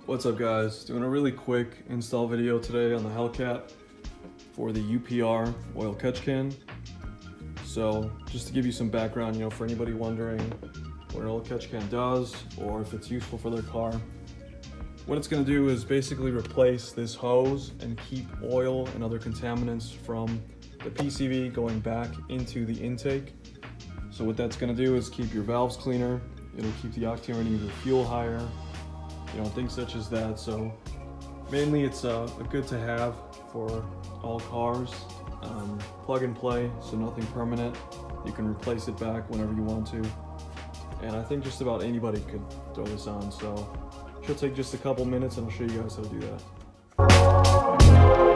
What's up guys? Doing a really quick install video today on the Hellcat for the UPR oil catch can. So just to give you some background, for anybody wondering what an oil catch can does or if it's useful for their car, what it's going to do is basically replace this hose and keep oil and other contaminants from the PCV going back into the intake. So what that's going to do is keep your valves cleaner, it'll keep the octane rating of your fuel higher, things such as that. So mainly it's a good to have for all cars. Plug and play, so nothing permanent. You can replace it back whenever you want to. And I think just about anybody could throw this on. So it should take just a couple minutes and I'll show you guys how to do that.